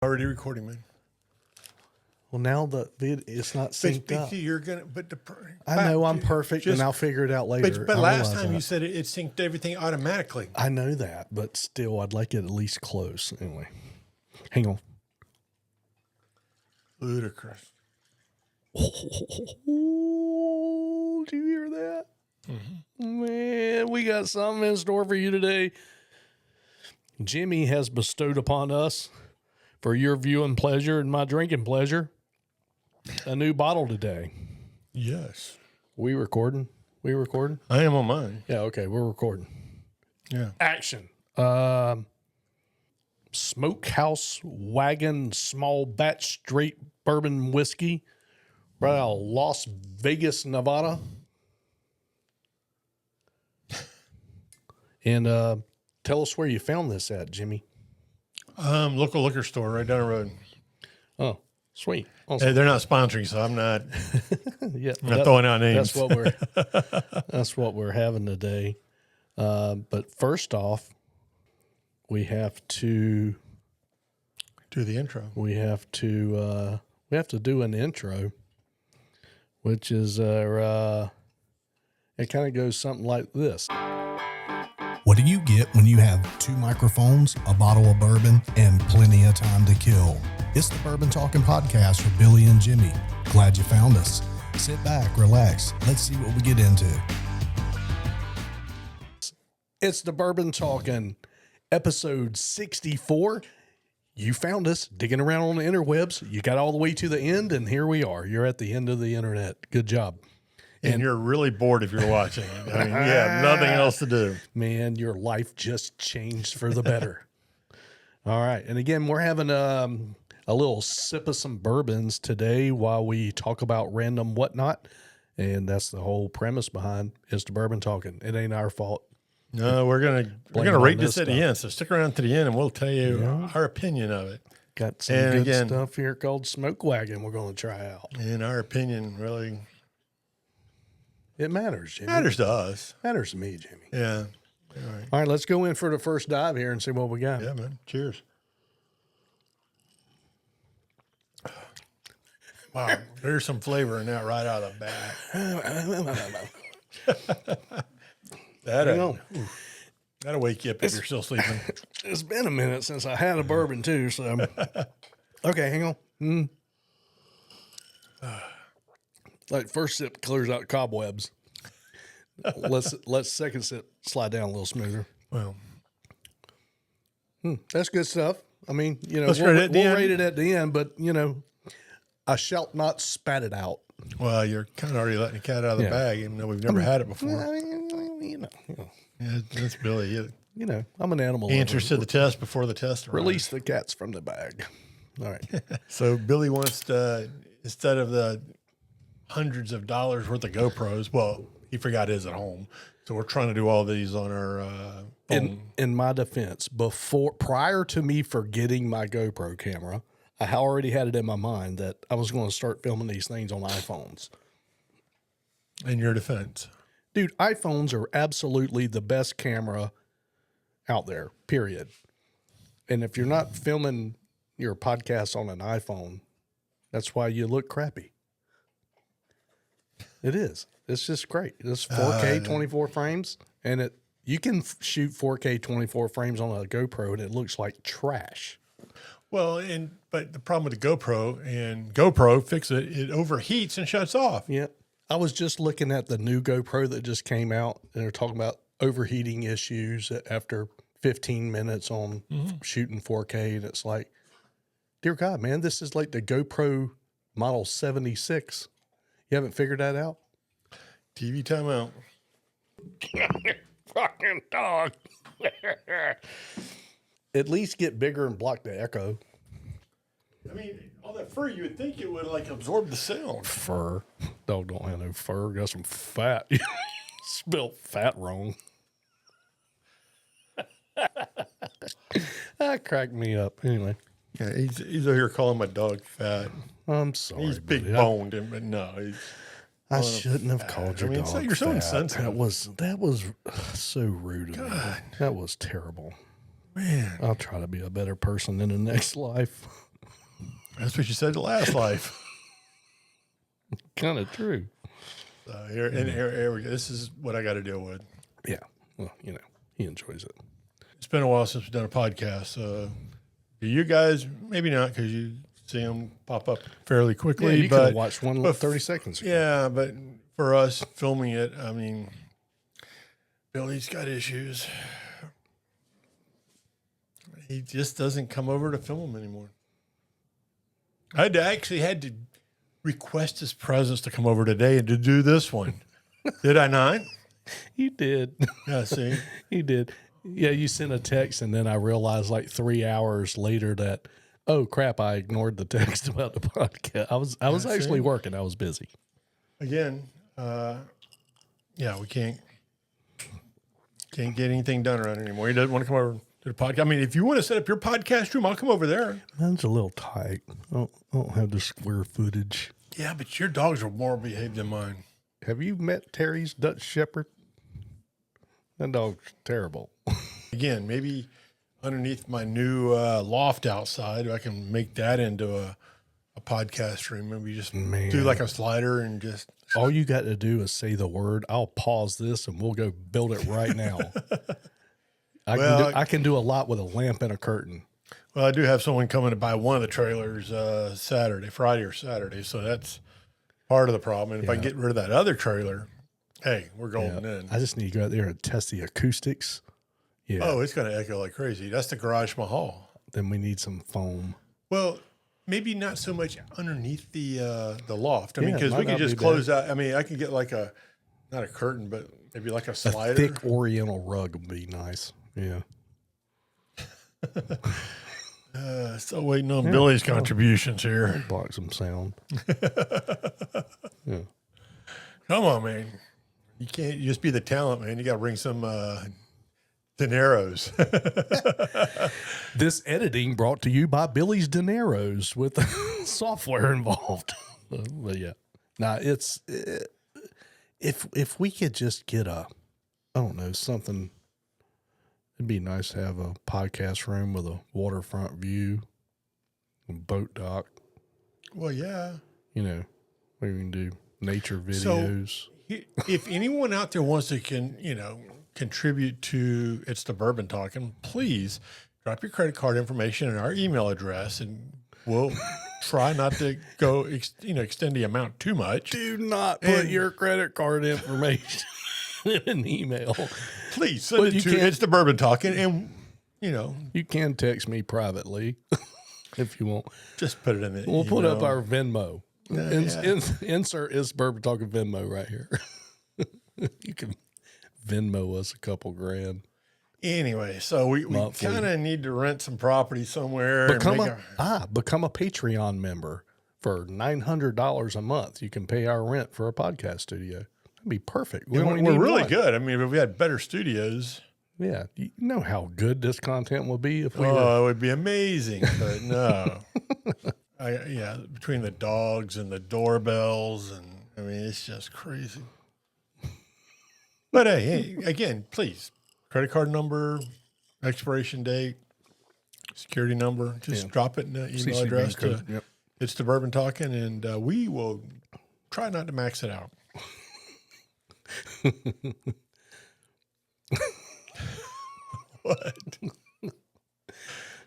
Already recording, man. Well, now the vid it's not synced up. You're gonna, I know I'm perfect, and I'll figure it out later. But last time you said it synced everything automatically. I know that, but still, I'd like it at least close. Anyway, hang on. Ludicrous. Oh, did you hear that? Mm-hmm. Man, we got something in store for you today. Jimmy has bestowed upon us, for your viewing pleasure and my drinking pleasure, a new bottle today. Yes. We recording? We recording? I am on mine. Yeah, okay, we're recording. Yeah. Action. Smokehouse Wagon Small Batch Straight Bourbon Whiskey, right out of Las Vegas, Nevada. And tell us where you found this at, Jimmy. Local liquor store right down the road. Oh, sweet. Awesome. Hey, they're not sponsoring, so I'm not. Yeah, I'm not throwing out names. That's what we're having today. But first off, we have to do the intro. We have to do an intro, which is it kind of goes something like this. What do you get when you have 2 microphones, a bottle of bourbon, and plenty of time to kill? It's the Bourbon Talking Podcast for Billy and Jimmy. Glad you found us. Sit back, relax. Let's see what we get into. It's the Bourbon Talking, episode 64. You found us digging around on the interwebs. You got all the way to the end, and here we are. You're at the end of the internet. Good job. And you're really bored if you're watching it. I mean, you have nothing else to do. Man, your life just changed for the better. All right. And again, we're having a little sip of some bourbons today while we talk about random whatnot. And that's the whole premise behind It's the Bourbon Talking. It ain't our fault. No, we're gonna rate this at the end. So stick around to the end, and we'll tell you our opinion of it. Got some good stuff here called Smoke Wagon we're going to try out. And our opinion really... It matters, Jimmy. Matters to us. Matters to me, Jimmy. Yeah. All right, let's go in for the first dive here and see what we got. Yeah, man. Cheers. Wow, there's some flavor in that right out of the bag. That'll wake you up if you're still sleeping. It's been a minute since I had a bourbon too, so okay, hang on. Like first sip clears out cobwebs. Let's second sip slide down a little smoother. Well, that's good stuff. I mean, we'll rate it at the end, but I shall not spat it out. Well, you're kind of already letting the cat out of the bag, even though we've never had it before. Yeah, that's Billy. I'm an animal. He answers to the test before the test arrives. Release the cats from the bag. All right. So Billy wants to, instead of the hundreds of dollars worth of GoPros, well, he forgot his at home. So we're trying to do all these on our phone. In my defense, prior to me forgetting my GoPro camera, I already had it in my mind that I was going to start filming these things on iPhones. In your defense. Dude, iPhones are absolutely the best camera out there, period. And if you're not filming your podcast on an iPhone, that's why you look crappy. It is. It's just great. It's 4K 24 frames, and you can shoot 4K 24 frames on a GoPro, and it looks like trash. Well, but the problem with the GoPro fix it, it overheats and shuts off. Yeah. I was just looking at the new GoPro that just came out, and they're talking about overheating issues after 15 minutes on shooting 4K, and it's like, dear God, man, this is like the GoPro Model 76. You haven't figured that out? TV timeout. Fucking dog. At least get bigger and block the echo. I mean, all that fur, you would think it would absorb the sound. Fur. Dog don't have no fur. Got some fat. Spelled fat wrong. That cracked me up. Anyway. Yeah, he's over here calling my dog fat. I'm sorry. He's big boned, but no. I shouldn't have called your dog you're so fat. insensitive. That was so rude of me. That was terrible. Man. I'll try to be a better person in the next life. That's what you said the last life. Kind of true. So here we go. This is what I got to deal with. Yeah. Well, he enjoys it. It's been a while since we've done a podcast. Do you guys, maybe not because you see them pop up fairly quickly. Yeah, you could have watched one 30 seconds ago. Yeah, but for us filming it, I mean, Billy's got issues. He just doesn't come over to film them anymore. I actually had to request his presence to come over today and to do this one. Did I not? You did. Yeah, see? You did. Yeah, you sent a text, and then I realized like 3 hours later that, oh crap, I ignored the text about the podcast. I was actually working. I was busy. Again, we can't get anything done around anymore. He doesn't want to come over to the podcast. I mean, if you want to set up your podcast room, I'll come over there. Mine's a little tight. I don't have the square footage. Yeah, but your dogs are more behaved than mine. Have you met Terry's Dutch Shepherd? That dog's terrible. Again, maybe underneath my new loft outside, I can make that into a podcast room. Maybe just do like a slider and just. All you got to do is say the word. I'll pause this and we'll go build it right now. I can do a lot with a lamp and a curtain. Well, I do have someone coming to buy one of the trailers Friday or Saturday. So that's part of the problem. And if I get rid of that other trailer, hey, we're golden in. I just need to go out there and test the acoustics. Yeah. Oh, it's going to echo like crazy. That's the garage mahal. Then we need some foam. Well, maybe not so much underneath the loft. I mean, because we might can not just be close out. I mean, I can get like not a curtain, but maybe like a slider. A thick Oriental rug would be nice. Yeah. Still waiting on Billy's contributions here. Block some sound. Yeah. Come on, man. You can't just be the talent, man. You got to bring some dineros. This editing brought to you by Billy's Dineros with software involved. But yeah, if we could just get something, it'd be nice to have a podcast room with a waterfront view, a boat dock. Well, yeah. We can do nature videos. So, if anyone out there wants to contribute to It's the Bourbon Talking, please drop your credit card information and our email address, and we'll try not to go extend the amount too much. Do not put your credit card information in an email. Please send it to It's the Bourbon Talking, and you can text me privately if you want. Just put it in the We'll put up our Venmo. Yeah. Insert It's Bourbon Talking Venmo right here. You can Venmo us a couple grand. Anyway, so we kind of need to rent some property somewhere. Become a Patreon member for $900 a month. You can pay our rent for a podcast studio. That'd be perfect. We're really good. I mean, if we had better studios. Yeah. You know how good this content would be if we it would be amazing, but no. Between the dogs and the doorbells, and I mean, it's just crazy. But hey, again, please, credit card number, expiration date, security number, just drop it in the email address to It's the Bourbon Talking, and we will try not to max it out. What?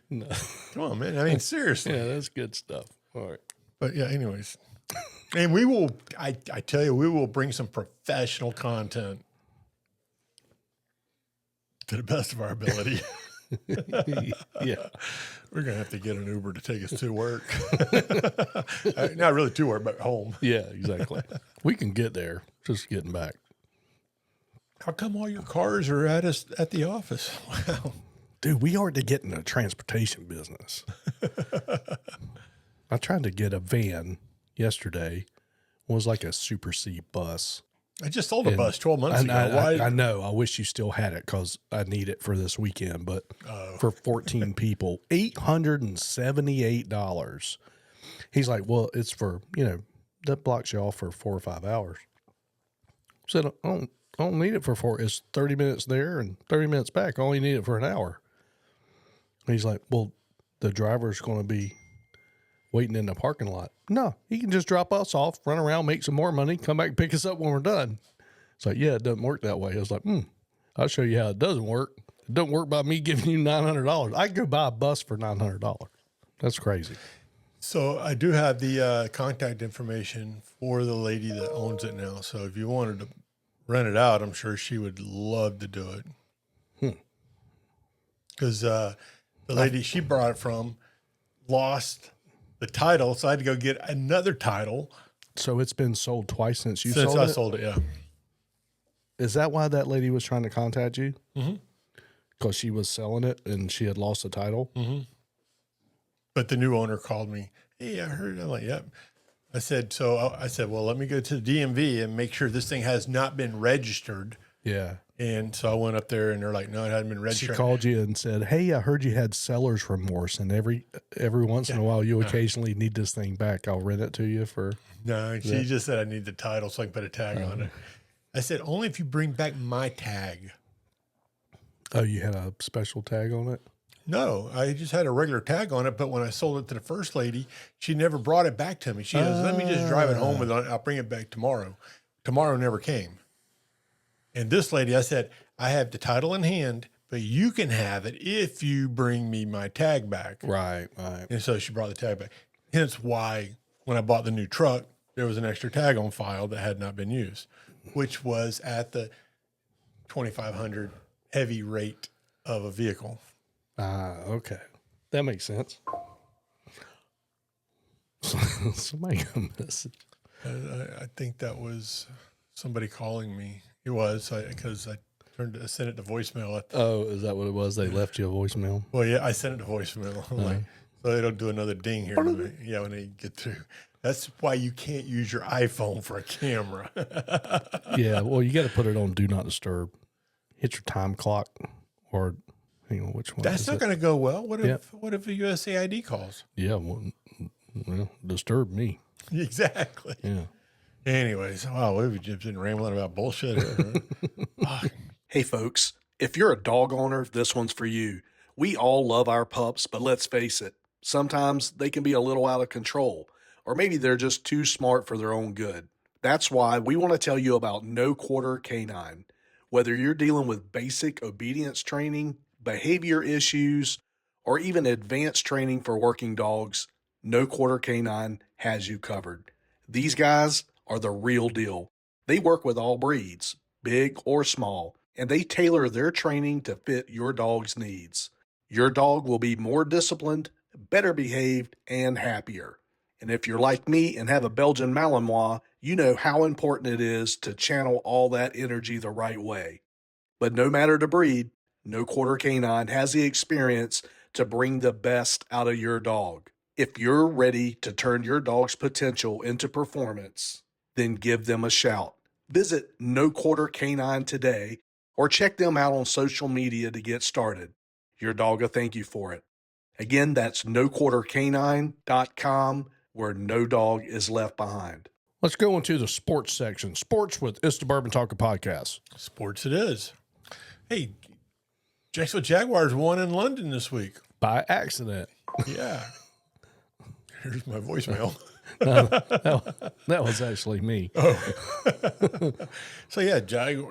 No. Come on, man. I mean, seriously. Yeah, that's good stuff. All right. But yeah, anyways. And we will, I tell you, we will bring some professional content to the best of our ability. Yeah. We're going to have to get an Uber to take us to work. Not really to work, but home. Yeah, exactly. We can get there, just getting back. How come all your cars are at the office? Wow. Dude, we are to get in the transportation business. I tried to get a van yesterday. It was like a Super C bus. I just sold a bus 12 months ago. I know. I wish you still had it because I need it for this weekend. But for 14 people, $878. He's like, well, it's for, that blocks you off for 4 or 5 hours. I said, I don't need it for 4. It's 30 minutes there and 30 minutes back. I only need it for an hour. And he's like, well, the driver's going to be waiting in the parking lot. No, he can just drop us off, run around, make some more money, come back and pick us up when we're done. It's like, yeah, it doesn't work that way. I was like, I'll show you how it doesn't work. It doesn't work by me giving you $900. I could go buy a bus for $900. That's crazy. So I do have the contact information for the lady that owns it now. So if you wanted to rent it out, I'm sure she would love to do it. Because the lady she brought it from lost the title, so I had to go get another title. So it's been sold twice since you Since sold I it? sold it, yeah. Is that why that lady was trying to contact you? Because she was selling it and she had lost the title? But the new owner called me. Hey, I heard. I'm like, yep. I said, well, let me go to the DMV and make sure this thing has not been registered. Yeah. And so I went up there and they're like, no, it hadn't been She registered. called you and said, hey, I heard you had seller's remorse, and every once in a while you occasionally need this thing back. I'll rent it to you for... No, she just said I need the title so I can put a tag on it. I said, only if you bring back my tag. Oh, you had a special tag on it? No, I just had a regular tag on it. But when I sold it to the first lady, she never brought it back to me. She goes, let me just drive it home with it. I'll bring it back tomorrow. Tomorrow never came. And this lady, I said, I have the title in hand, but you can have it if you bring me my tag back. Right, right. And so she brought the tag back. Hence why when I bought the new truck, there was an extra tag on file that had not been used, which was at the $2,500 heavy rate of a vehicle. Okay. That makes sense. Somebody got a message. I think that was somebody calling me. It was because I sent it to voicemail. Oh, is that what it was? They left you a voicemail? Well, yeah, I sent it to voicemail. I'm like, so they don't do another ding here. Yeah, when they get through. That's why you can't use your iPhone for a camera. Yeah, well, you got to put it on Do Not Disturb. Hit your time clock, or hang on, which one? That's is not it? going to go well. What if a USAID calls? Yeah, well, disturb me. Exactly. Yeah. Anyways, wow, we've just been rambling about bullshit here. Huh? Hey folks, if you're a dog owner, this one's for you. We all love our pups, but let's face it, sometimes they can be a little out of control, or maybe they're just too smart for their own good. That's why we want to tell you about No Quarter Canine. Whether you're dealing with basic obedience training, behavior issues, or even advanced training for working dogs, No Quarter Canine has you covered. These guys are the real deal. They work with all breeds, big or small, and they tailor their training to fit your dog's needs. Your dog will be more disciplined, better behaved, and happier. And if you're like me and have a Belgian Malinois, you know how important it is to channel all that energy the right way. But no matter the breed, No Quarter Canine has the experience to bring the best out of your dog. If you're ready to turn your dog's potential into performance, then give them a shout. Visit No Quarter Canine today or check them out on social media to get started. Your dog will thank you for it. Again, that's noquartercanine.com, where no dog is left behind. Let's go into the sports section. Sports with It's the Bourbon Talker Podcast. Sports it is. Hey, Jacksonville Jaguars won in London this week. By accident. Yeah. Here's my voicemail. That was actually me. So, yeah,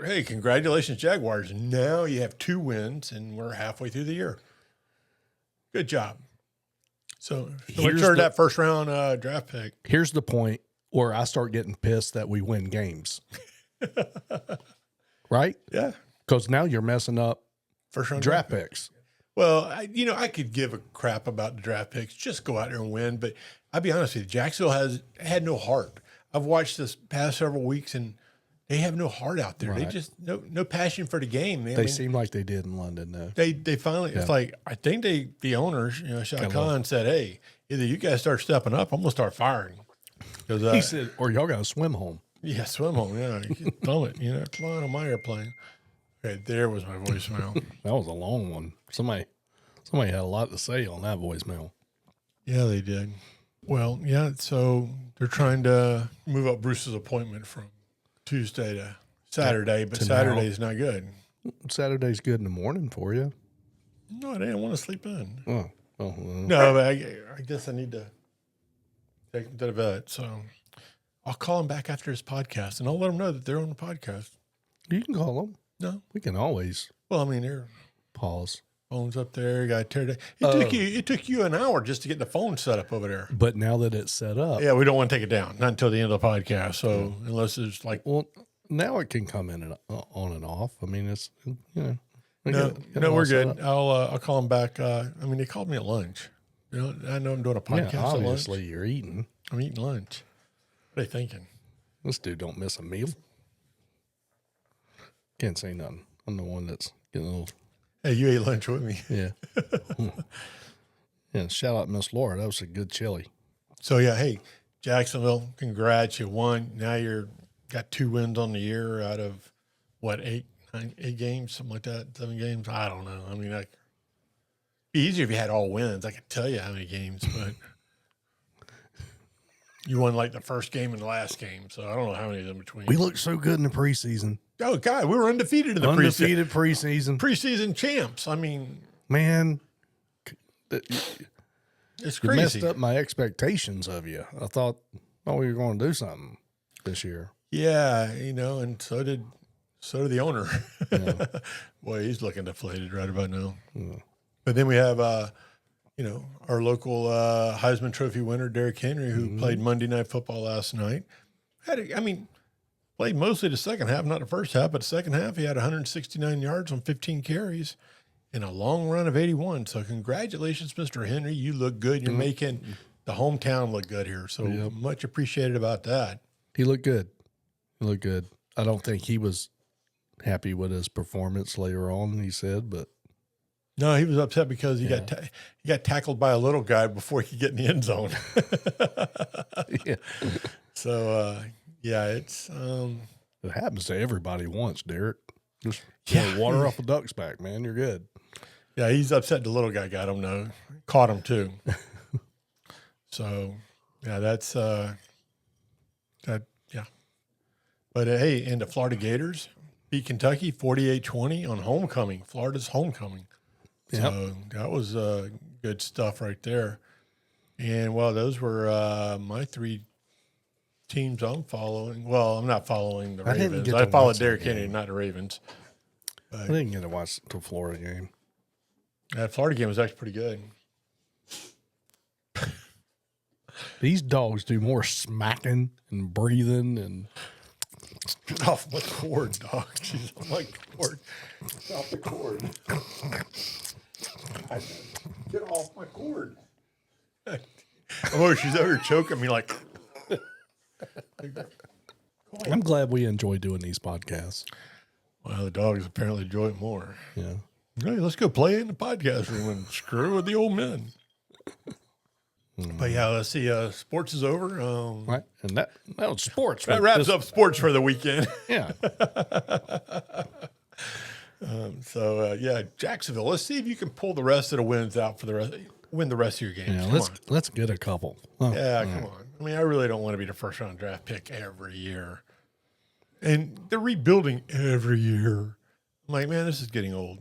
hey, congratulations, Jaguars. Now you have 2 wins, and we're halfway through the year. Good job. So Here's return the- that first round draft pick. Here's the point where I start getting pissed that we win games. Right? Yeah. Because now you're messing up First round draft picks. Well, I could give a crap about the draft picks. Just go out there and win. But I'll be honest with you, Jacksonville had no heart. I've watched this past several weeks, and they have no heart out there. They Right. just no passion for the game. They seem like they did in London, though. They finally, it's like, I think the owners, Shah Khan said, hey, either you guys start stepping up, I'm going to start firing. He said, or y'all got to swim home. Yeah, swim home. Yeah, you can throw it. Flying on my airplane. Okay, there was my voicemail. That was a long one. Somebody had a lot to say on that voicemail. Yeah, they did. Well, yeah, so they're trying to move up Bruce's appointment from Tuesday to Saturday, but To Saturday's not good. Saturday's good in the morning for you. No, I didn't want to sleep in. Oh, well, No, but I guess I need to take them to the vet. So I'll call them back after this podcast, and I'll let them know that they're on the podcast. You can call them. No, We can always well, I mean, their pause. phone's up there. You got to tear it. Oh. It took you an hour just to get the phone set up over there. But now that it's set up, Yeah, we don't want to take it down, not until the end of the podcast. So unless it's like, well, now it can come in and on and off. I mean, it's, you know. we no, get it no, all we're set good. up. I'll call them back. I mean, they called me at lunch. You know, I know I'm doing a podcast Yeah, at lunch. obviously you're eating. I'm eating lunch. What are they thinking? This dude don't miss a meal. Can't say nothing. I'm the one that's getting a little, Hey, you ate lunch with me. yeah. Yeah, shout out Miss Laura. That was a good chili. So yeah, hey, Jacksonville, congrats, you won. Now you're got 2 wins on the year out of what, 8 games, something like that, 7 games. I don't know. I mean, like, be easier if you had all wins. I could tell you how many games, but you won like the first game and the last game, so I don't know how many in between. We looked so good in the preseason. Oh God, we were undefeated in the Undefeated preseason. preseason champs. I mean, Man, it's you crazy. messed up my expectations of you. I thought, oh, we were going to do something this year. Yeah, you know, and so did the owner. Yeah. Boy, he's looking deflated right about now. Yeah. But then we have, you know, our local Heisman Trophy winner, Derrick Henry, who played Monday Night Football last night. Played mostly the second half, not the first half, but the second half he had 169 yards on 15 carries and a long run of 81. So congratulations, Mr. Henry. You look good. You're making the hometown look good here. So much appreciated about that. He looked good. He looked good. I don't think he was happy with his performance later on, he said, but No, he was upset because he got tackled by a little guy before he could get in the end zone. yeah. So, yeah, it's It happens to everybody once, Derek. Just Yeah. water off a duck's back, man. You're good. yeah, he's upset the little guy got him though. Caught him too. So, yeah, that's that yeah. But hey, and the Florida Gators beat Kentucky 48-20 on homecoming. Florida's homecoming. So that was good stuff right there. And well, those were my 3 teams I'm following. Well, I'm not following the I didn't Ravens. get I to followed watch that Derrick game. Henry, not the Ravens. I didn't get to watch the Florida game. That Florida game was actually pretty good. These dogs do more smacking and breathing and Get off my cord, dog. She's on my cord. Get off the cord. Get off my cord. Oh, she's over here choking me like. I'm glad we enjoy doing these podcasts. Well, the dogs apparently enjoy it more. Yeah. Hey, let's go play in the podcast room and screw with the old men. But yeah, let's see. Sports is over. Right. And that was sports. That wraps up sports for the weekend. Yeah. So yeah, Jacksonville. Let's see if you can pull the rest of the wins out for win the rest of your games. Yeah. Come on. Let's get a couple. Oh, Yeah, come on. I mean, I really don't want to be the first round draft pick every year. And they're rebuilding every year. I'm like, man, this is getting old.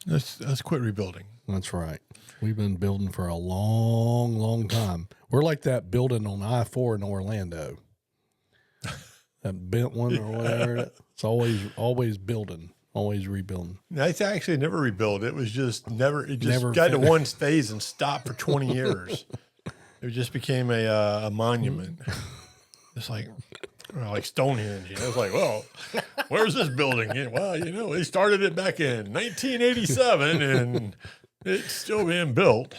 Let's quit rebuilding. That's right. We've been building for a long, long time. We're like that building on I-4 in Orlando. That bent one or whatever. It's always building, always rebuilding. It's actually never rebuilt. It was just never. It just Never got to fin- one phase and stopped for 20 years. It just became a monument. It's like Stonehenge. You know? It's like, well, where's this building? Yeah, well, you know, they started it back in 1987, and it's still being built.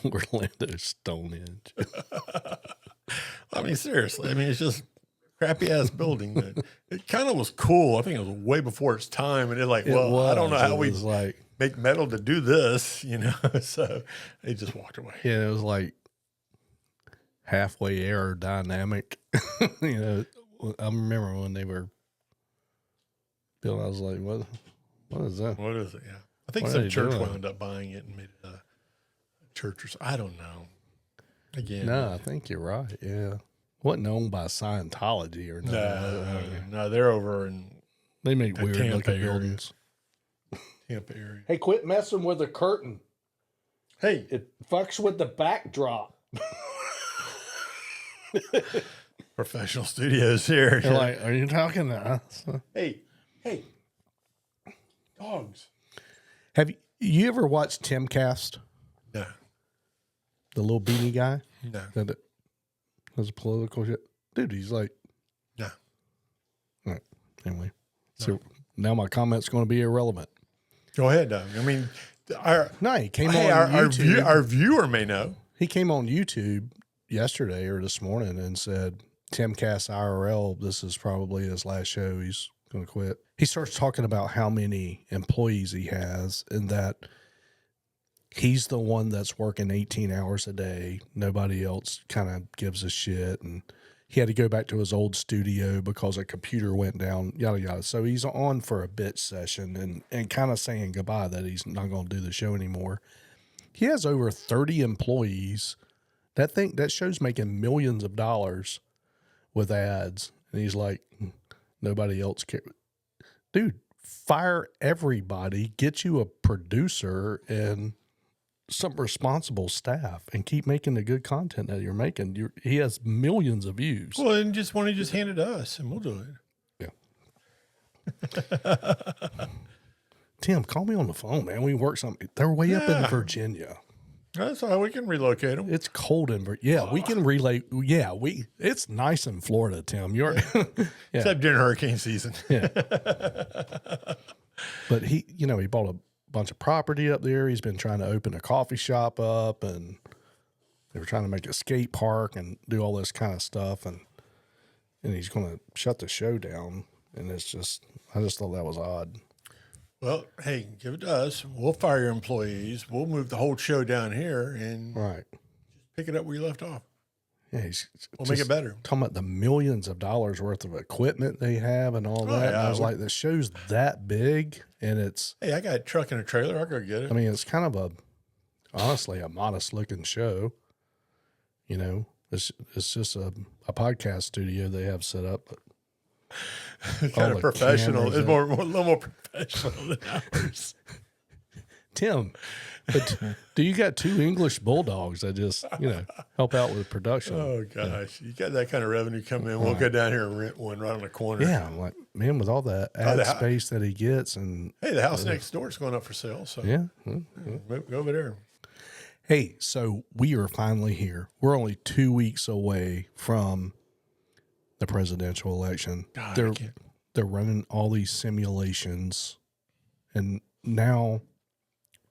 Orlando Stonehenge. I mean, seriously. I mean, it's just crappy ass building. That it kind of was cool. I think it was way before its time, and they're like, well, I don't know how we make metal to do this, you know. So they just walked away. Yeah, it was like halfway aerodynamic. You know, I remember when they were built, I was like, what is that? What is it? Yeah, I think What are some they church doing? wound up buying it and made it a church or something. I don't know. Again, No, I think you're right. Yeah. Wasn't owned by Scientology or nothing. no, they're over in They make the weird Tampa looking area. buildings. Tampa area. Hey, quit messing with the curtain. Hey, It fucks with the backdrop. Professional studios here. They're like, are you talking to us? Hey, dogs. Have you ever watched Timcast, No, the little beanie guy no, that does political shit? Dude, he's like, no. all right, anyway. So now my comment's going to be irrelevant. Go ahead, Doug. I mean, No, he came hey, on YouTube. our viewer may know. He came on YouTube yesterday or this morning and said, Timcast IRL, this is probably his last show. He's going to quit. He starts talking about how many employees he has and that he's the one that's working 18 hours a day. Nobody else kind of gives a shit. And he had to go back to his old studio because a computer went down, yada, yada. So he's on for a bitch session and kind of saying goodbye that he's not going to do the show anymore. He has over 30 employees. That show's making millions of dollars with ads. And he's like, nobody else cares. Dude, fire everybody, get you a producer and some responsible staff and keep making the good content that you're making. He has millions of views. Well, and just hand it to us and we'll do it. Yeah. Tim, call me on the phone, man. We work something. They're way up in Virginia. That's all. We can relocate them. It's cold in Virginia. Yeah, we can relay. Yeah, it's nice in Florida, Tim. You're Except during hurricane season. Yeah. But he bought a bunch of property up there. He's been trying to open a coffee shop up, and they were trying to make a skate park and do all this kind of stuff. And he's going to shut the show down. And I just thought that was odd. Well, hey, give it to us. We'll fire your employees. We'll move the whole show down here and Right. pick it up where you left off. Yeah, We'll make it better. Talking about the millions of dollars worth of equipment they have and all that. yeah. And I was like, the show's that big, and it's. Hey, I got a truck and a trailer. I'll go get it. I mean, it's kind of honestly a modest looking show. You know, it's just a podcast studio they have set up. But kind of professional. cameras It's a little more professional than ours. Tim, but do you got 2 English bulldogs that just help out with production? Oh gosh, you got that kind of revenue coming in. We'll go down here and rent one right on the corner. Yeah, I'm like, man, with all that ad space that he gets, and Hey, the house next door is going up for sale. So yeah. go over there. Hey, so we are finally here. We're only 2 weeks away from the presidential election. God, They're running all these simulations, and now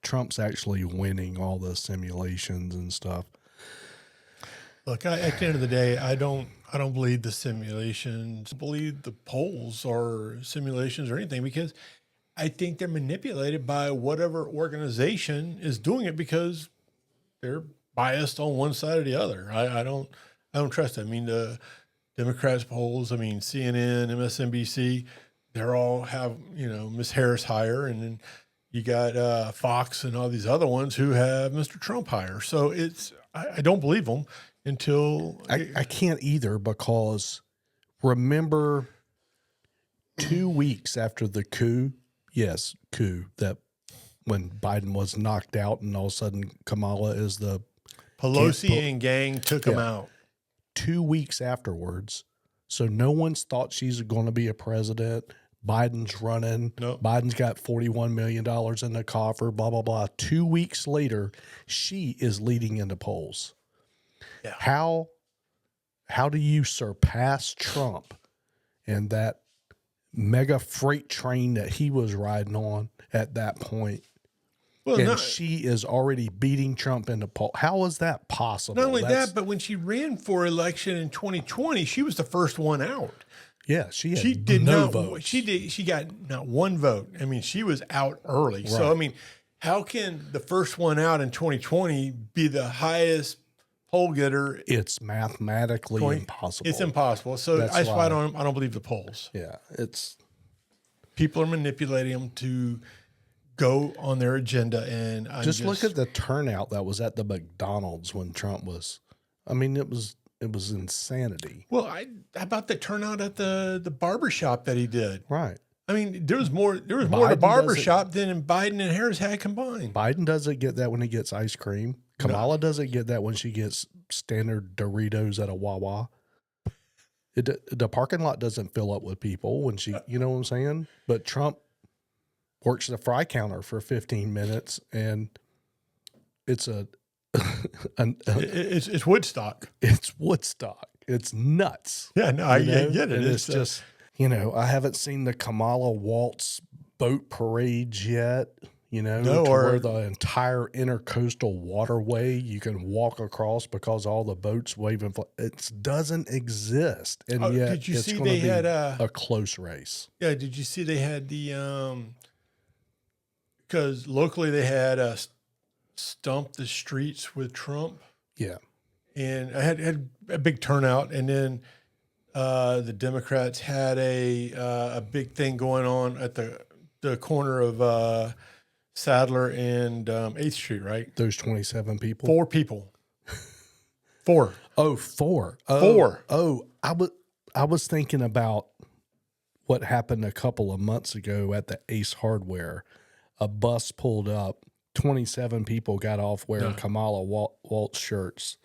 Trump's actually winning all the simulations and stuff. Look, at the end of the day, I don't believe the simulations. I believe the polls are simulations or anything, because I think they're manipulated by whatever organization is doing it because they're biased on one side or the other. I don't trust it. I mean, the Democrats polls, I mean, CNN, MSNBC, they're all have, Miss Harris higher. And then you got Fox and all these other ones who have Mr. Trump higher. So I don't believe them until I can't either, because remember 2 weeks after the coup, that when Biden was knocked out and all of a sudden Kamala is the Pelosi and gang took him out. 2 weeks afterwards. So no one's thought she's going to be a president. Biden's running. Nope. Biden's got $41 million in the coffer, blah, blah, blah. 2 weeks later, she is leading into polls. Yeah. How do you surpass Trump and that mega freight train that he was riding on at that point? Well, And she is already beating Trump in the poll. How is that possible? not only that, but when she ran for election in 2020, she was the first one out. Yeah, she Did no not votes. She got not one vote. I mean, she was out early. So Right. I mean, how can the first one out in 2020 be the highest poll getter? It's mathematically impossible. It's impossible. So That's that's why I why- don't believe the polls. Yeah, it's People are manipulating them to go on their agenda, and just look at the turnout that was at the McDonald's when Trump was. I mean, it was insanity. Well, how about the turnout at the barber shop that he did? Right. I mean, there was more at the barber shop than Biden and Harris had combined. Biden doesn't get that when he gets ice cream. Kamala doesn't get that when she gets standard Doritos at a Wawa. The parking lot doesn't fill up with people when she, you know what I'm saying? But Trump works the fry counter for 15 minutes, and it's it's Woodstock. It's Woodstock. It's nuts. Yeah, no, I know? get it. And it's just, you know, I haven't seen the Kamala Waltz boat parades yet, you know, No, to or- where the entire intercoastal waterway you can walk across because all the boats waving. It doesn't exist. And yet did you it's see going to they be had a close race. Yeah, did you see they had the because locally they had stump the streets with Trump, Yeah. and I had a big turnout, and then the Democrats had a big thing going on at the corner of Sadler and 8th Street, right? Those 27 people. 4 people. 4. Oh, 4. Oh, 4. Oh, I was thinking about what happened a couple of months ago at the Ace Hardware. A bus pulled up. 27 people got off wearing Kamala Waltz shirts,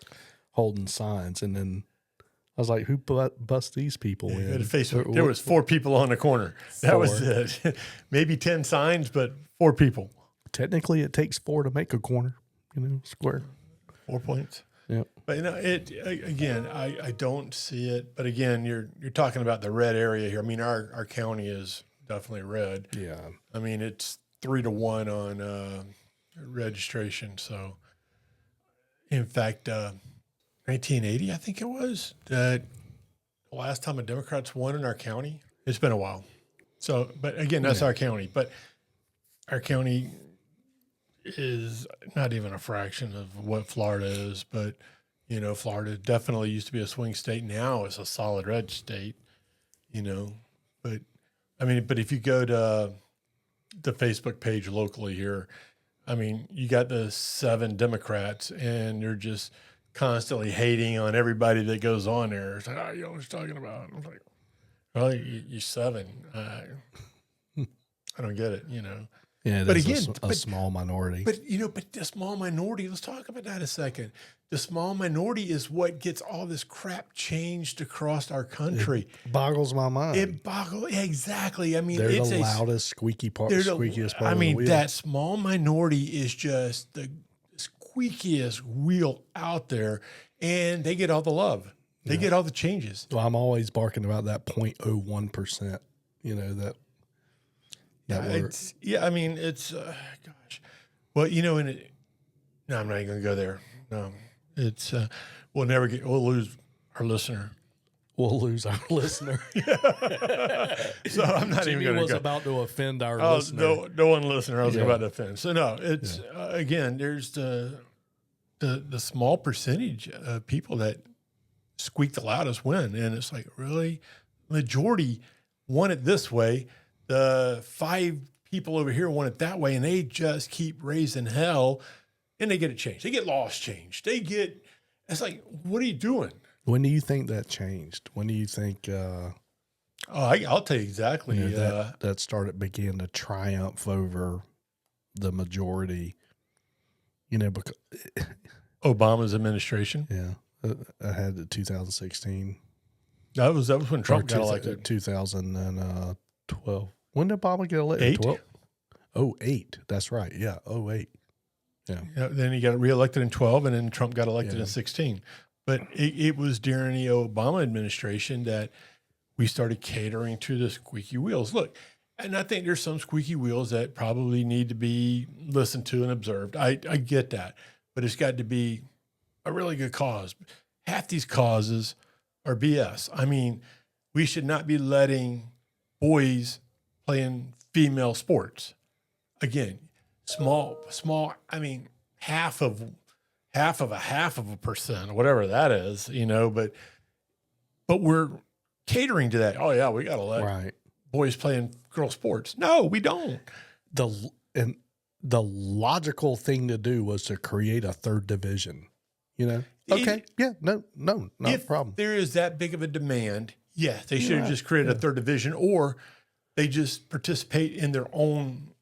holding signs, and then I was like, "Who bust these people in?" At Facebook, there was 4 people on the corner. That was it. Maybe 10 signs, but 4 people. Technically, it takes 4 to make a corner, you know, square. 4 points. Yeah. But again, I don't see it. But again, you're talking about the red area here. I mean, our county is definitely red. Yeah. I mean, it's 3-1 on registration. So, in fact, 1980, I think it was, that the last time a Democrats won in our county. It's been a while. So, but again, that's our county. But our county is not even a fraction of what Florida is. But, you know, Florida definitely used to be a swing state. Now it's a solid red state, you know. But, I mean, but if you go to the Facebook page locally here, I mean, you got the 7 Democrats, and they're just constantly hating on everybody that goes on there. It's like, oh, you know what he's talking about. I'm like, well, you 7. I don't get it, you know. Yeah, But it's again, a small minority. But, you know, but the small minority, let's talk about that a second. The small minority is what gets all this crap changed across our country. Boggles my mind. It boggles, exactly. I mean, They're it's the a loudest, squeakiest part I of the mean, wheel. that small minority is just the squeakiest wheel out there, and they get all the love. They get all the changes. Well, I'm always barking about that 0.01%, you know, that word. I mean, it's, gosh. Well, you know, no, I'm not even going to go there. No, it's, we'll lose our listener. We'll lose our listener. So I'm not Jimmy even going was to go. about to offend our Oh, listener. no one listener I was Yeah. about to offend. So no, it's again, there's the small percentage of people that squeak the loudest win, and it's like, really, majority want it this way. The 5 people over here want it that way, and they just keep raising hell, and they get it changed. They get laws changed. It's like, what are you doing? When do you think that changed? When do you think I'll tell you exactly. you know, that began to triumph over the majority? You know, because Obama's administration. yeah, I had the 2016. That was when Trump Or got elected. 2012. When did Obama get elected? 8. 12? 08. That's right. Yeah, 08. Yeah. Yeah, then he got reelected in 12, and then Trump got elected Yeah. in 16. But it was during the Obama administration that we started catering to the squeaky wheels. Look, and I think there's some squeaky wheels that probably need to be listened to and observed. I get that. But it's got to be a really good cause. Half these causes are BS. I mean, we should not be letting boys playing female sports. Again, small, I mean, half of a percent, or whatever that is, you know, but we're catering to that. Oh yeah, we got to let Right. boys playing girl sports. No, we don't. The logical thing to do was to create a 3rd division. You know? Okay. No, not a problem. There is that big of a demand. Yeah, they should have Yeah, just created a 3rd division, or they just participate in their own,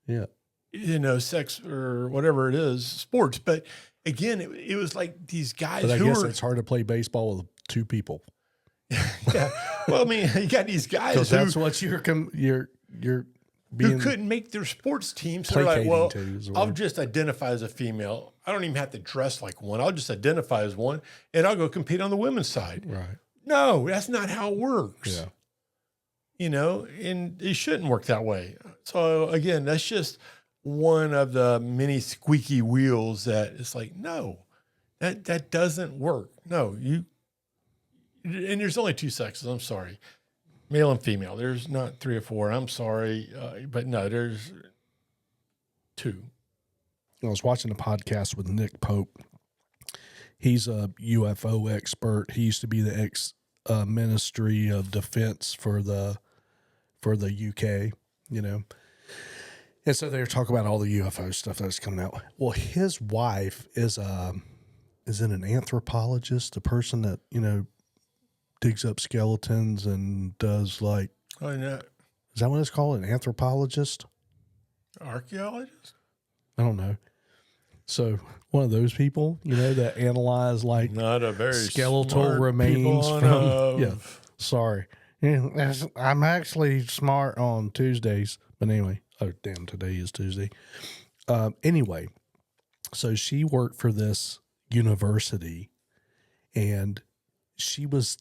Yeah. you know, sex or whatever it is, sports. But again, it was like these guys But I who guess were, it's hard to play baseball with two people. yeah. Well, I mean, you got these guys Because who, that's what you're who being couldn't make their sports team. So they're like, placating well, to is the I'll word. just identify as a female. I don't even have to dress like one. I'll just identify as one, and I'll go compete on the women's side. Right. No, that's not how it works. Yeah. You know, and it shouldn't work that way. So again, that's just one of the many squeaky wheels that it's like, no, that doesn't work. No, and there's only two sexes. I'm sorry, male and female. There's not three or four. I'm sorry, but no, there's two. I was watching a podcast with Nick Pope. He's a UFO expert. He used to be the Ministry of Defense for the UK, you know. And so they were talking about all the UFO stuff that's coming out. Well, his wife is an anthropologist, a person that, you know, digs up skeletons and does like, Oh, no, is that what it's called? An anthropologist? archaeologist. I don't know. So one of those people, you know, that analyze like Not a very skeletal smart remains people on from, Earth. yeah, sorry. Yeah, I'm actually smart on Tuesdays, but anyway, oh damn, today is Tuesday. Anyway, so she worked for this university, and she was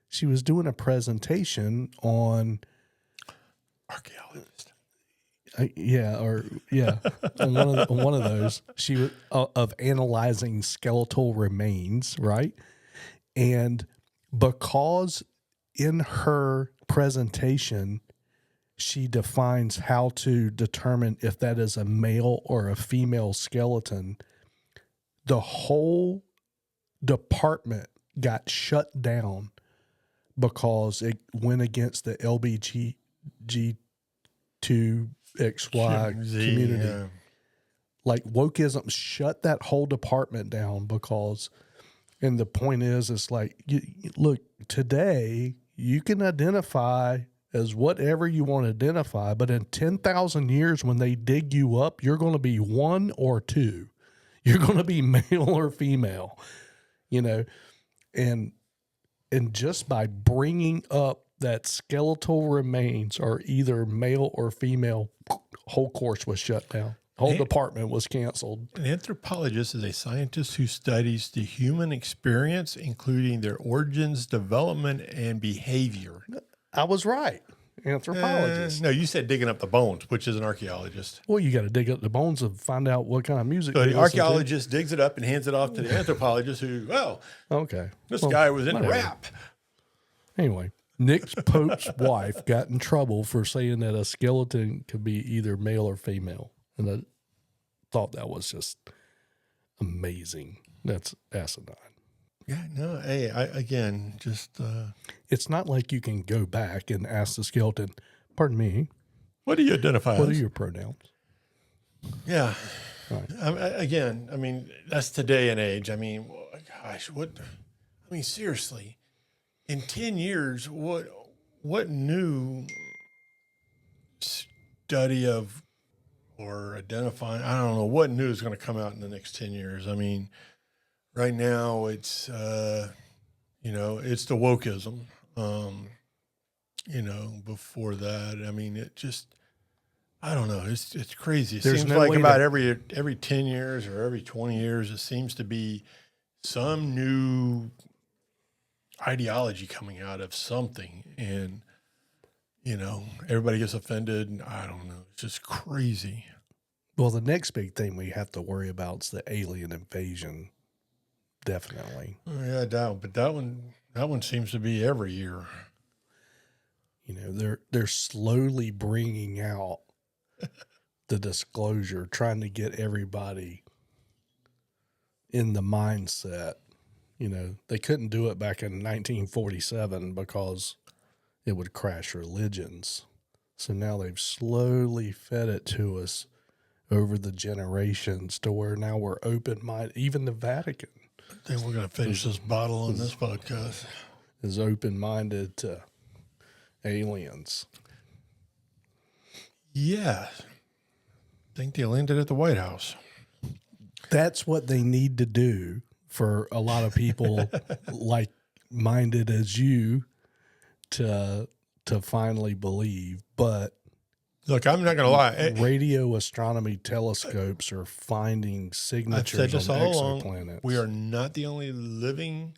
she was doing a presentation on Archaeologist. on one of those. She was of analyzing skeletal remains, right? And because in her presentation, she defines how to determine if that is a male or a female skeleton, the whole department got shut down because it went against the LBGT2XY Z, community. yeah. Like wokeism shut that whole department down because, and the point is, it's like, look, today you can identify as whatever you want to identify, but in 10,000 years, when they dig you up, you're going to be one or two. You're going to be male or female, you know, and just by bringing up that skeletal remains are either male or female, whole course was shut down. Whole department was canceled. An anthropologist is a scientist who studies the human experience, including their origins, development, and behavior. I was right. Anthropologist. No, you said digging up the bones, which is an archaeologist. Well, you got to dig up the bones and find out what kind of music. So they the listen to. archaeologist digs it up and hands it off to the anthropologist who, well, Okay. this Well, guy was into whatever. rap. Anyway, Nick Pope's wife got in trouble for saying that a skeleton could be either male or female. And I thought that was just amazing. That's asinine. Yeah, no, hey, again, just, It's not like you can go back and ask the skeleton, pardon me, what do you identify what are as? your pronouns? Yeah. Right. Again, I mean, that's today and age. I mean, gosh, seriously, in 10 years, what new study of or identifying, I don't know, what new is going to come out in the next 10 years? I mean, right now it's, it's the wokeism. Before that, I mean, it just, I don't know. It's crazy. It There's seems no like way about to- every 10 years or every 20 years, it seems to be some new ideology coming out of something. And, everybody gets offended. And I don't know. It's just crazy. Well, the next big thing we have to worry about is the alien invasion. Definitely. Oh, yeah, but that one seems to be every year. You know, they're slowly bringing out the disclosure, trying to get everybody in the mindset. You know, they couldn't do it back in 1947 because it would crash religions. So now they've slowly fed it to us over the generations to where now we're open-minded. Even the Vatican I think we're going to finish this bottle on this podcast. is open-minded to aliens. Yeah. I think they landed at the White House. That's what they need to do for a lot of people like minded as you to finally believe. But Look, I'm not going to lie. radio astronomy telescopes are finding I've signatures said this on all along. exoplanets. We are not the only living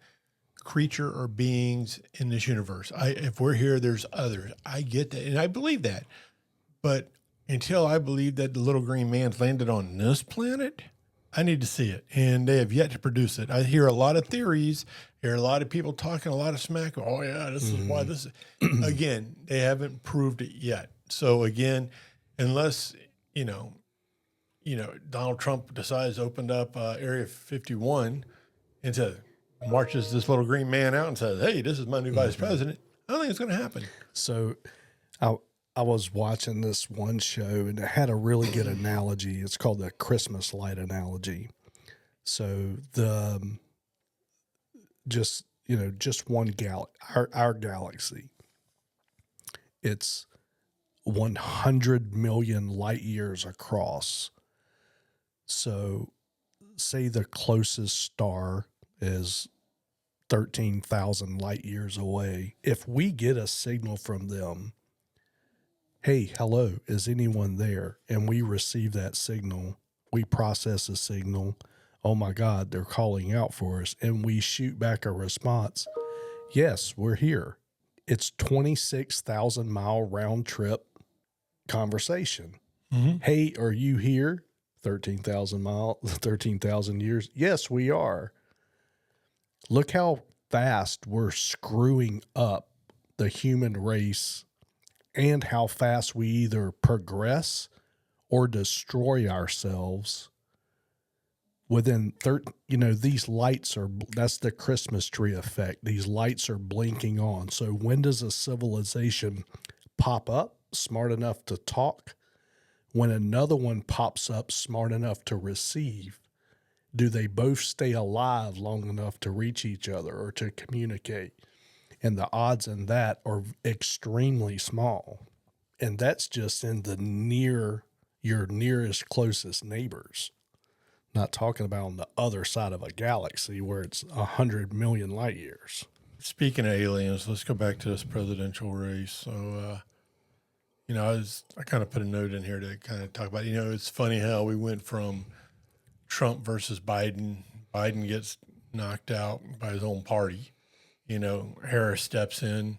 creature or beings in this universe. If we're here, there's others. I get that, and I believe that. But until I believe that the little green man's landed on this planet, I need to see it, and they have yet to produce it. I hear a lot of theories. Hear a lot of people talking a lot of smack. Oh yeah, this is why this is. Again, they haven't proved it yet. So again, unless Donald Trump decides to open up Area 51 and marches this little green man out and says, "Hey, this is my new vice president," I don't think it's going to happen. So I was watching this one show, and it had a really good analogy. It's called the Christmas light analogy. So just one our galaxy, it's 100 million light years across. So say the closest star is 13,000 light years away. If we get a signal from them, hey, hello, is anyone there? And we receive that signal, we process the signal. Oh my God, they're calling out for us. And we shoot back a response. Yes, we're here. It's 26,000 mile round trip conversation. Mm-hmm. Hey, are you here? 13,000 years. Yes, we are. Look how fast we're screwing up the human race and how fast we either progress or destroy ourselves within these lights that's the Christmas tree effect. These lights are blinking on. So when does a civilization pop up smart enough to talk? When another one pops up smart enough to receive, do they both stay alive long enough to reach each other or to communicate? And the odds in that are extremely small. And that's just in your nearest, closest neighbors. Not talking about on the other side of a galaxy where it's 100 million light years. Speaking of aliens, let's go back to this presidential race. So, I kind of put a note in here to kind of talk about, it's funny how we went from Trump versus Biden. Biden gets knocked out by his own party. Harris steps in.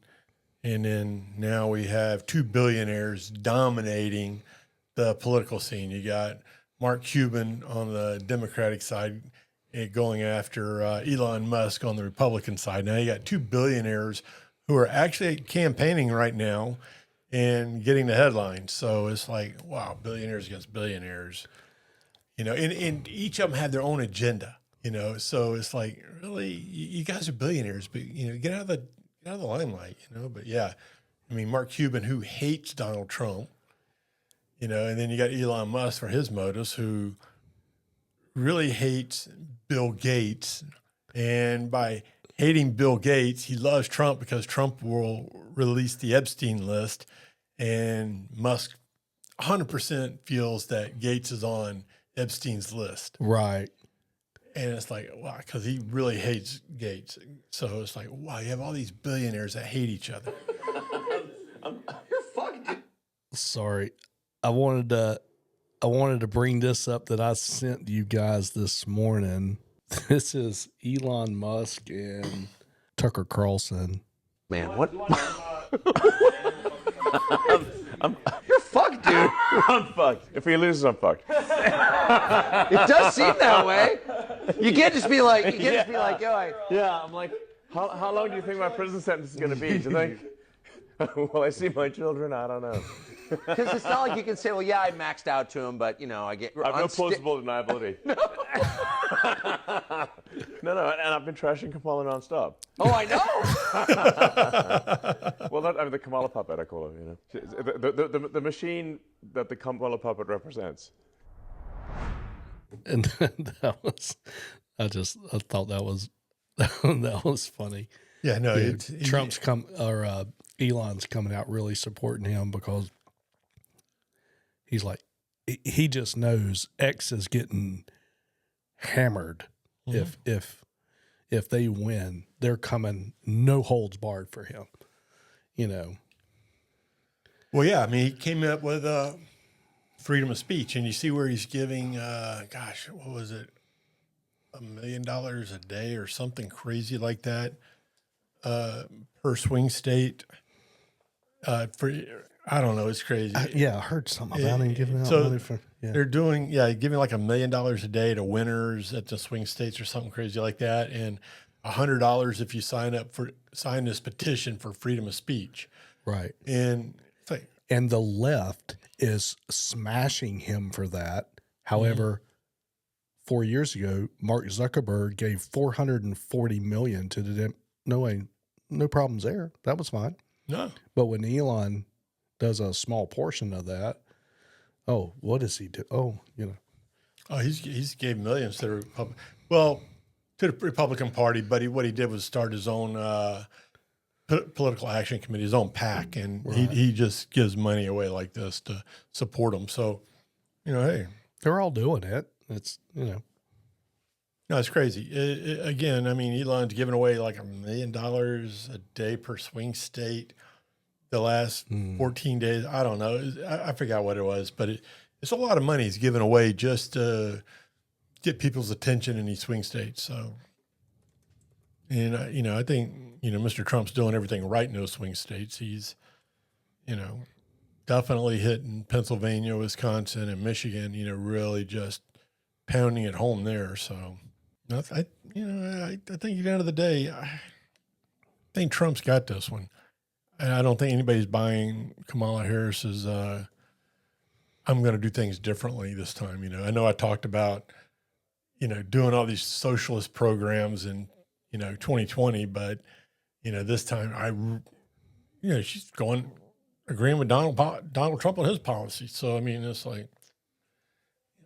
And then now we have two billionaires dominating the political scene. You got Mark Cuban on the Democratic side going after Elon Musk on the Republican side. Now you got two billionaires who are actually campaigning right now and getting the headlines. So it's like, wow, billionaires against billionaires. And each of them have their own agenda. So it's like, really, you guys are billionaires, but get out of the limelight, But yeah, I mean, Mark Cuban, who hates Donald Trump, and then you got Elon Musk for his motives, who really hates Bill Gates. And by hating Bill Gates, he loves Trump because Trump will release the Epstein list. And Musk 100% feels that Gates is on Epstein's list. Right. And it's like, wow, because he really hates Gates. So it's like, wow, you have all these billionaires that hate each other. You're fucked, dude. Sorry. I wanted to bring this up that I sent you guys this morning. This is Elon Musk and Tucker Carlson. Man, what? You're fucked, dude. I'm fucked. If he loses, I'm fucked. It does seem that way. You can't just be like, yo, Yeah, I'm like, how long do you think my prison sentence is going to be? Do you think? Will I see my children? I don't know. because it's not like you can say, well, yeah, I maxed out to him, but I get. I have no plausible deniability. No, and I've been trashing Kamala nonstop. Oh, I know. Well, the Kamala puppet, I call her. The machine that the Kamala puppet represents. And that was, I thought that was that was funny. Yeah, no, Trump's Elon's coming out really supporting him because he's like, he just knows X is getting hammered. If they win, they're coming no holds barred for him. You know. Well, yeah, I mean, he came up with freedom of speech, and you see where he's giving, what was it, $1 million a day or something crazy like that per swing state. I don't know, it's crazy. I heard something about him giving out money for. Yeah. They're doing, giving like $1 million a day to winners at the swing states or something crazy like that, and $100 if you sign this petition for freedom of speech. Right. And it's like, and the left is smashing him for that. However, 4 years ago, Mark Zuckerberg gave $440 million to the no problems there. That was fine. no. But when Elon does a small portion of that, what does he do? Oh, He's gave millions to the Republican Party, but what he did was start his own political action committee, his own PAC, and he just gives money away like this to support them. So, hey, they're all doing it. It's no, it's crazy. Again, I mean, Elon's giving away like $1 million a day per swing state the last 14 days. I don't know. I forgot what it was, but it's a lot of money he's giving away just to get people's attention in these swing states. So, and I think, Mr. Trump's doing everything right in those swing states. He's, definitely hitting Pennsylvania, Wisconsin, and Michigan, really just pounding it home there. So, I think at the end of the day, I think Trump's got this one. And I don't think anybody's buying Kamala Harris's, I'm going to do things differently this time. I know I talked about, doing all these socialist programs in, 2020, but, this time she's agreeing with Donald Trump on his policy. So, I mean, it's like,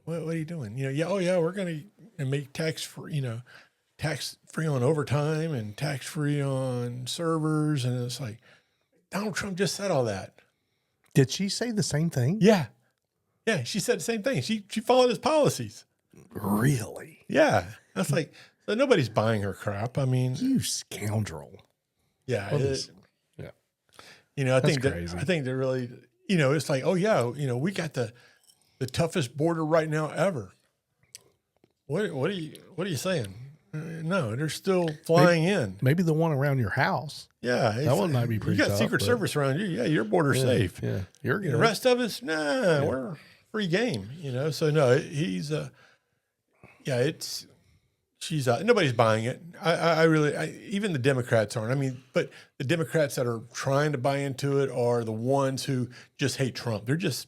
what are you doing? We're going to make tax-free on overtime and tax-free on servers. And it's like, Donald Trump just said all that. Did she say the same thing? Yeah. Yeah, she said the same thing. She followed his policies. Really? Yeah. That's like, so nobody's buying her crap. I mean, You scoundrel. yeah. Yeah. I think crazy. I think they're really, it's like, we got the toughest border right now ever. What are you saying? No, they're still flying in. Maybe the one around your house. Yeah. That one might be pretty You got tough, Secret but- Service around you. Yeah, your border's safe. Yeah. You're good. The rest of us, we're free game, So no, he's nobody's buying it. I really, even the Democrats aren't. I mean, but the Democrats that are trying to buy into it are the ones who just hate Trump. They just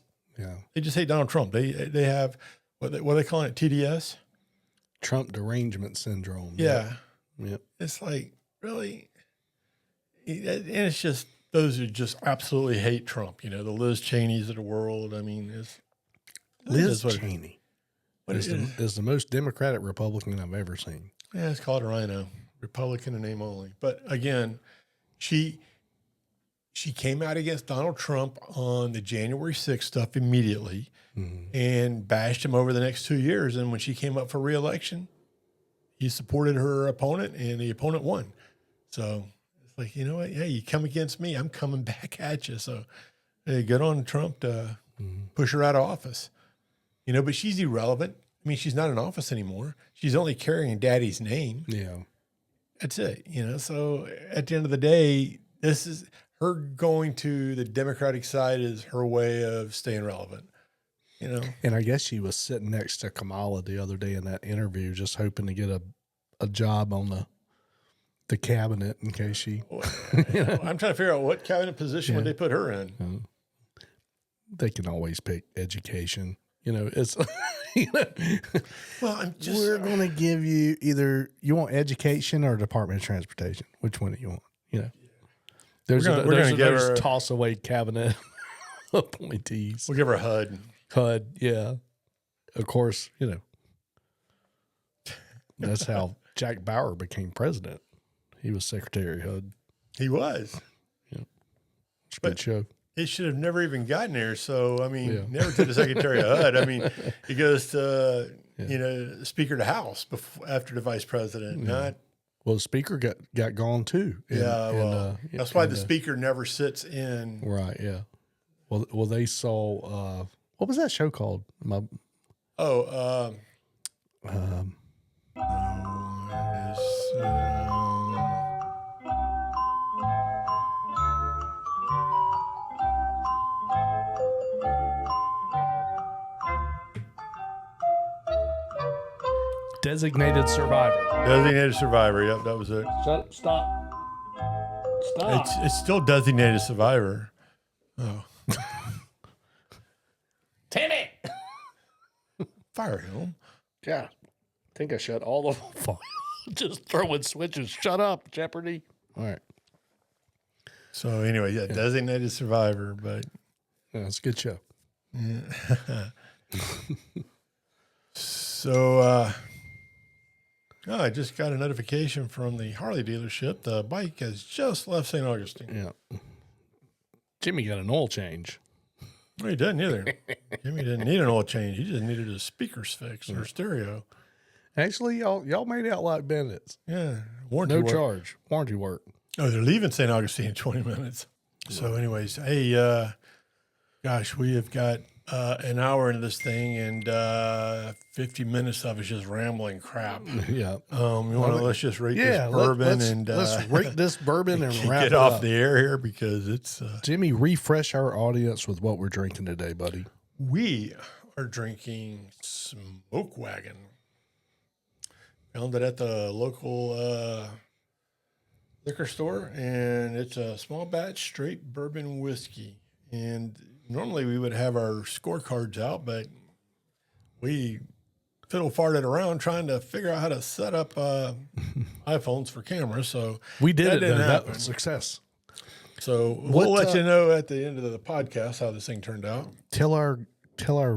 hate Donald Trump. They have what are they calling it? TDS? Trump derangement syndrome. Yeah. Yep. It's like, really? And it's just those who just absolutely hate Trump, the Liz Cheneys of the world. I mean, Liz Cheney is is the most Democratic Republican I've ever seen. Yeah, it's called a rhino, Republican in name only. But again, she came out against Donald Trump on the January 6th stuff immediately and bashed him over the next 2 years. And when she came up for re-election, he supported her opponent and the opponent won. So it's like, you know what? Yeah, you come against me, I'm coming back at you. So hey, good on Trump to push her out of office. But she's irrelevant. I mean, she's not in office anymore. She's only carrying daddy's name. Yeah. That's it. So at the end of the day, this is her going to the Democratic side is her way of staying relevant. And I guess she was sitting next to Kamala the other day in that interview, just hoping to get a job on the cabinet in case she. I'm trying to figure out what cabinet position would they put her in. They can always pick education. It's. Well, We're going to give you either you want education or Department of Transportation. Which one do you want? There's We're gonna give her toss away cabinet appointees. We'll give her a HUD. HUD, yeah. Of course, that's how Jack Bauer became president. He was Secretary of HUD. He was. It's a good show. He should have never even gotten there. So, I mean, never to the Secretary of HUD. I mean, he goes to Speaker of the House after the vice president, not. Well, the speaker got gone too. That's why the speaker never sits in. Right. Yeah. Well, they saw what was that show called? Designated Survivor. Designated Survivor. Yep, that was it. Stop. It's still Designated Survivor. Oh. Timmy! Fire him. Yeah. I think I shut all of them. Just throwing switches. Shut up, Jeopardy. All right. So anyway, Designated Survivor, but yeah, it's a good show. So I just got a notification from the Harley dealership. The bike has just left St. Augustine. Yeah. Jimmy got an oil change. Well, he doesn't either. Jimmy didn't need an oil change. He just needed his speakers fixed or stereo. Actually, y'all made out like bandits. Yeah. Warranty No work. charge. Warranty work. Oh, they're leaving St. Augustine in 20 minutes. So anyways, hey, gosh, we have got an hour into this thing and 50 minutes of it's just rambling crap. Yeah. Let's just rate this bourbon let's rate this bourbon and wrap get it off up. the air here because it's Jimmy, refresh our audience with what we're drinking today, buddy. we are drinking Smoke Wagon. Found it at the local liquor store, and it's a small batch straight bourbon whiskey. And normally we would have our scorecards out, but we fiddle farted around trying to figure out how to set up iPhones for cameras. So We did it. didn't That happen. was success. So we'll let you know at the end of the podcast how this thing turned out. Tell our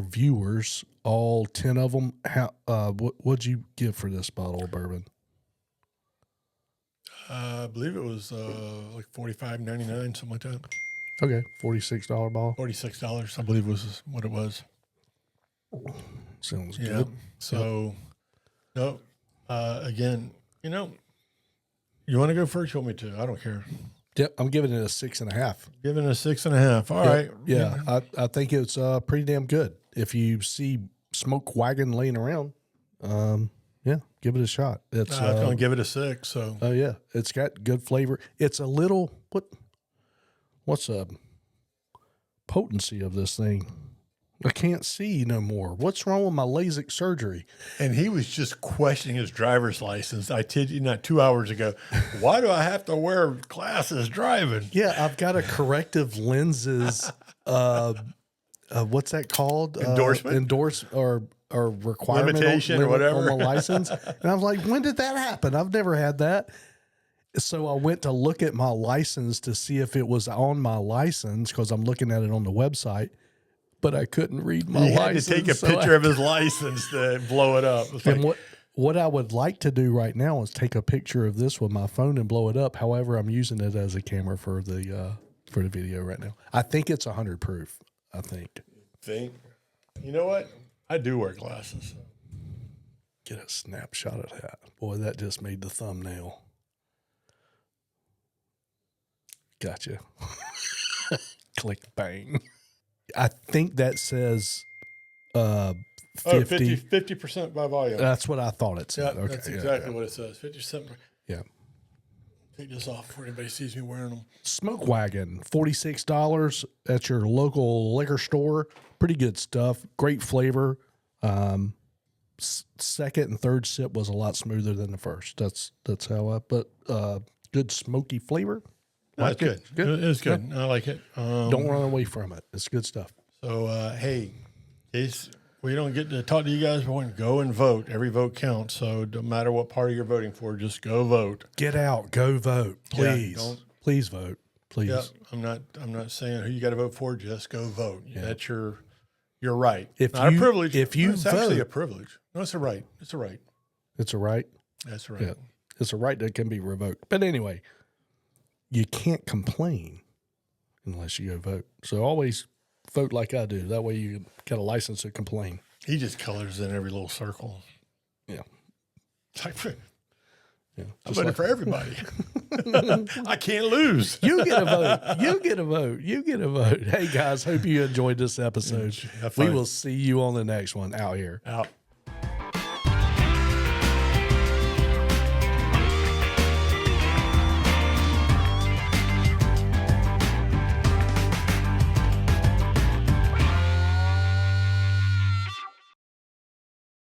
viewers, all 10 of them, how what'd you give for this bottle of bourbon? I believe it was like $45.99, something like that. Okay, $46 bottle. $46, I believe was what it was. Sounds Yeah. good. So, no, again, you want to go first? You want me to? I don't care. Yep, I'm giving it a 6.5. Giving it a 6.5. All right. Yeah, I think it's pretty damn good. If you see Smoke Wagon laying around, give it a shot. It's I was going to give it a 6. So, oh yeah, it's got good flavor. It's a little what's the potency of this thing? I can't see no more. What's wrong with my LASIK surgery? and he was just questioning his driver's license. I told you not 2 hours ago. Why do I have to wear glasses driving? Yeah, I've got a corrective lenses. What's that called? Endorsement? Or requirement Limitation or limit whatever. on my license. And I was like, when did that happen? I've never had that. So I went to look at my license to see if it was on my license because I'm looking at it on the website, but I couldn't read my He had license. to take a so picture of his license to blow it up. It's And like, what I would like to do right now is take a picture of this with my phone and blow it up. However, I'm using it as a camera for the video right now. I think it's 100 proof. I think. you know what? I do wear glasses. Get a snapshot of that. Boy, that just made the thumbnail. Gotcha. Click bang. I think that says 50. 50% by volume. That's what I thought it Yeah, said. Okay, that's exactly what it says. 50%. Yeah. Take this off before anybody sees me wearing them. Smoke Wagon, $46 at your local liquor store. Pretty good stuff. Great flavor. Second and third sip was a lot smoother than the first. That's how I put good smoky flavor. No, Like it's it. good. It is good. I like it. Don't run away from it. It's good stuff. So, hey, in case we don't get to talk to you guys, but go and vote. Every vote counts. So, no matter what party you're voting for, just go vote. Get out. Go vote. Yeah, Please. Please vote. Please. Yeah, I'm not saying who you got to vote for. Just go vote. That's your right. If not you- a privilege. if you it's actually vote- a privilege. No, it's a right. It's a right. It's a right. That's right. Yeah. It's a right that can be revoked. But anyway, you can't complain unless you go vote. So always vote like I do. That way you got a license to complain. He just colors in every little circle. Yeah. It's like, Yeah. I'm voting for everybody. I can't lose. You get a vote. You get a vote. You get a vote. Hey, guys, hope you enjoyed this episode. Have We fun. will see you on the next one out here. Out.